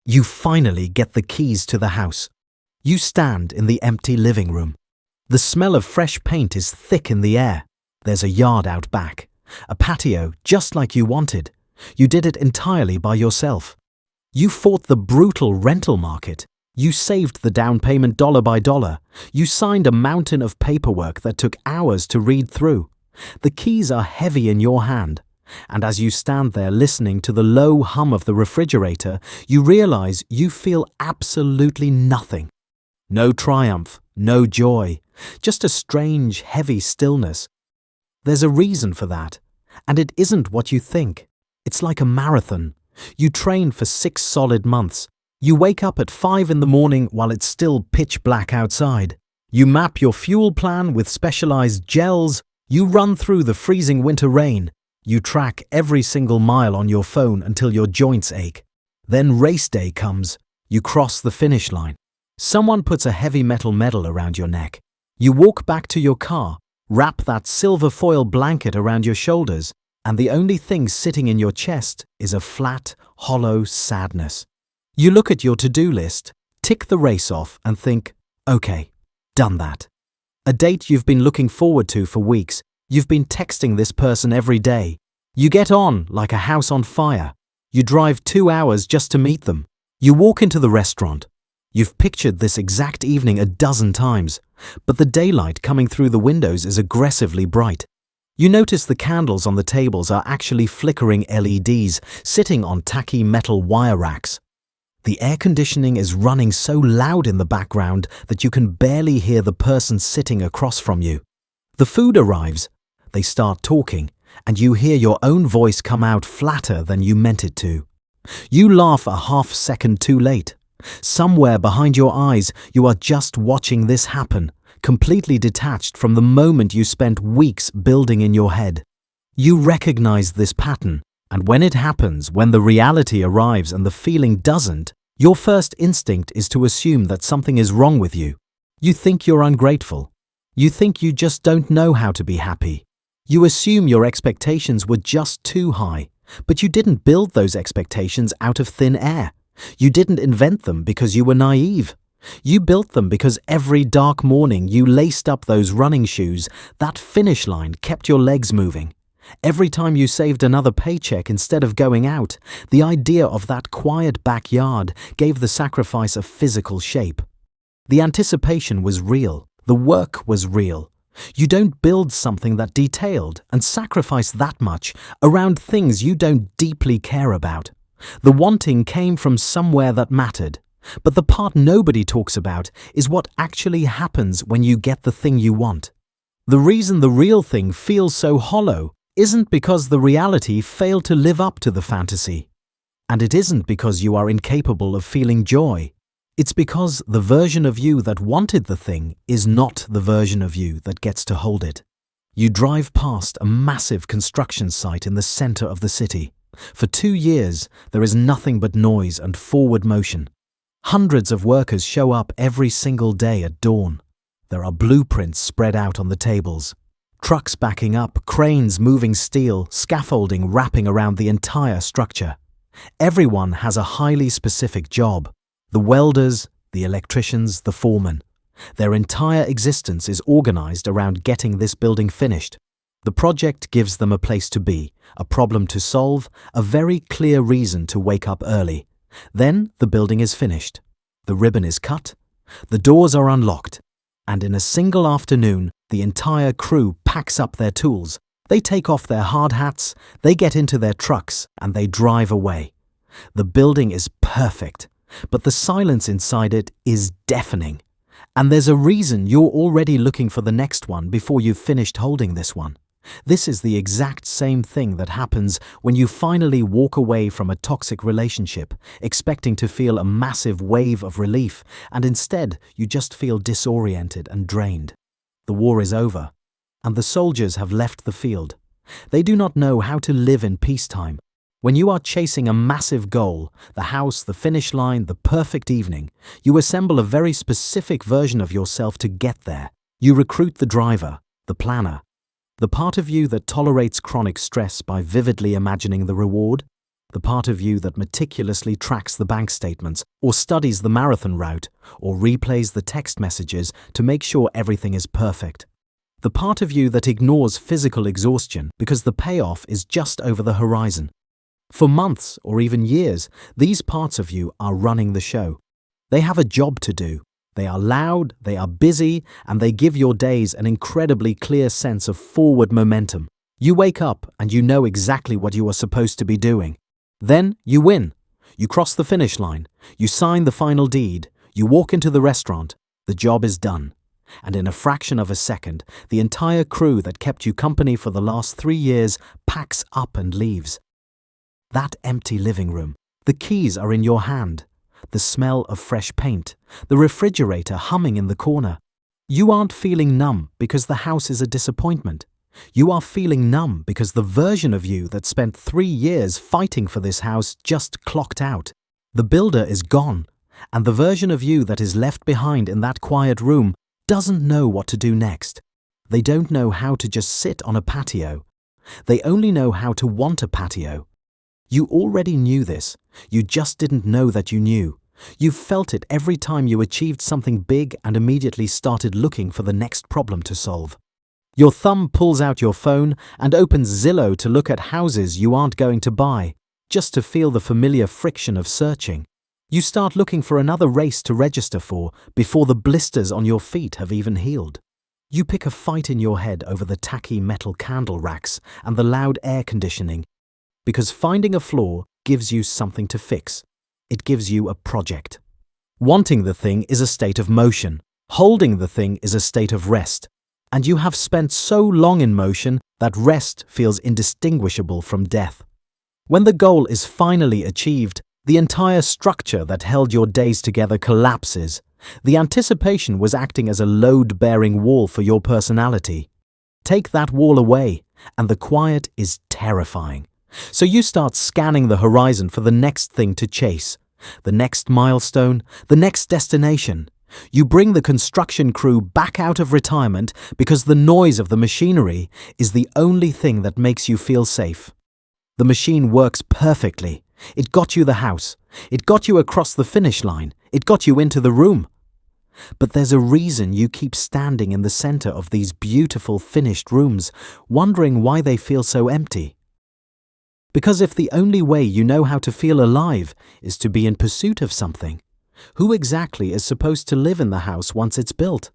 You finally get the keys to the house. You stand in the empty living room. The smell of fresh paint is thick in the air. There's a yard out back, a patio just like you wanted. You did it entirely by yourself. You fought the brutal rental market. You saved the down payment dollar by dollar. You signed a mountain of paperwork that took hours to read through. The keys are heavy in your hand, and as you stand there listening to the low hum of the refrigerator, you realize you feel absolutely nothing. No triumph, no joy, just a strange, heavy stillness. There's a reason for that, and it isn't what you think. It's like a marathon. You train for 6 solid months. You wake up at 5 in the morning while it's still pitch black outside. You map your fuel plan with specialized gels. You run through the freezing winter rain. You track every single mile on your phone until your joints ache. Then race day comes. You cross the finish line. Someone puts a heavy metal medal around your neck. You walk back to your car, wrap that silver foil blanket around your shoulders, and the only thing sitting in your chest is a flat, hollow sadness. You look at your to-do list, tick the race off, and think, okay, done that. A date you've been looking forward to for weeks. You've been texting this person every day. You get on like a house on fire. You drive 2 hours just to meet them. You walk into the restaurant. You've pictured this exact evening a dozen times, but the daylight coming through the windows is aggressively bright. You notice the candles on the tables are actually flickering LEDs sitting on tacky metal wire racks. The air conditioning is running so loud in the background that you can barely hear the person sitting across from you. The food arrives, they start talking, and you hear your own voice come out flatter than you meant it to. You laugh a half-second too late. Somewhere behind your eyes, you are just watching this happen, completely detached from the moment you spent weeks building in your head. You recognize this pattern, and when it happens, when the reality arrives and the feeling doesn't, your first instinct is to assume that something is wrong with you. You think you're ungrateful. You think you just don't know how to be happy. You assume your expectations were just too high, but you didn't build those expectations out of thin air. You didn't invent them because you were naive. You built them because every dark morning you laced up those running shoes, that finish line kept your legs moving. Every time you saved another paycheck instead of going out, the idea of that quiet backyard gave the sacrifice a physical shape. The anticipation was real. The work was real. You don't build something that detailed and sacrifice that much around things you don't deeply care about. The wanting came from somewhere that mattered. But the part nobody talks about is what actually happens when you get the thing you want. The reason the real thing feels so hollow isn't because the reality failed to live up to the fantasy. And it isn't because you are incapable of feeling joy. It's because the version of you that wanted the thing is not the version of you that gets to hold it. You drive past a massive construction site in the center of the city. For 2 years, there is nothing but noise and forward motion. Hundreds of workers show up every single day at dawn. There are blueprints spread out on the tables. Trucks backing up, cranes moving steel, scaffolding wrapping around the entire structure. Everyone has a highly specific job. The welders, the electricians, the foremen. Their entire existence is organized around getting this building finished. The project gives them a place to be, a problem to solve, a very clear reason to wake up early. Then the building is finished. The ribbon is cut. The doors are unlocked. And in a single afternoon, the entire crew packs up their tools. They take off their hard hats, they get into their trucks, and they drive away. The building is perfect, but the silence inside it is deafening. And there's a reason you're already looking for the next one before you've finished holding this one. This is the exact same thing that happens when you finally walk away from a toxic relationship, expecting to feel a massive wave of relief, and instead you just feel disoriented and drained. The war is over, and the soldiers have left the field. They do not know how to live in peacetime. When you are chasing a massive goal, the house, the finish line, the perfect evening, you assemble a very specific version of yourself to get there. You recruit the driver, the planner, the part of you that tolerates chronic stress by vividly imagining the reward, the part of you that meticulously tracks the bank statements, or studies the marathon route, or replays the text messages to make sure everything is perfect. The part of you that ignores physical exhaustion because the payoff is just over the horizon. For months or even years, these parts of you are running the show. They have a job to do. They are loud, they are busy, and they give your days an incredibly clear sense of forward momentum. You wake up and you know exactly what you are supposed to be doing. Then you win. You cross the finish line. You sign the final deed. You walk into the restaurant. The job is done. And in a fraction of a second, the entire crew that kept you company for the last 3 years packs up and leaves. That empty living room. The keys are in your hand. The smell of fresh paint. The refrigerator humming in the corner. You aren't feeling numb because the house is a disappointment. You are feeling numb because the version of you that spent 3 years fighting for this house just clocked out. The builder is gone, and the version of you that is left behind in that quiet room doesn't know what to do next. They don't know how to just sit on a patio. They only know how to want a patio. You already knew this. You just didn't know that you knew. You felt it every time you achieved something big and immediately started looking for the next problem to solve. Your thumb pulls out your phone and opens Zillow to look at houses you aren't going to buy, just to feel the familiar friction of searching. You start looking for another race to register for before the blisters on your feet have even healed. You pick a fight in your head over the tacky metal candle racks and the loud air conditioning, because finding a flaw gives you something to fix. It gives you a project. Wanting the thing is a state of motion. Holding the thing is a state of rest. And you have spent so long in motion that rest feels indistinguishable from death. When the goal is finally achieved, the entire structure that held your days together collapses. The anticipation was acting as a load-bearing wall for your personality. Take that wall away, and the quiet is terrifying. So you start scanning the horizon for the next thing to chase, the next milestone, the next destination. You bring the construction crew back out of retirement because the noise of the machinery is the only thing that makes you feel safe. The machine works perfectly. It got you the house. It got you across the finish line. It got you into the room. But there's a reason you keep standing in the center of these beautiful finished rooms, wondering why they feel so empty. Because if the only way you know how to feel alive is to be in pursuit of something, who exactly is supposed to live in the house once it's built?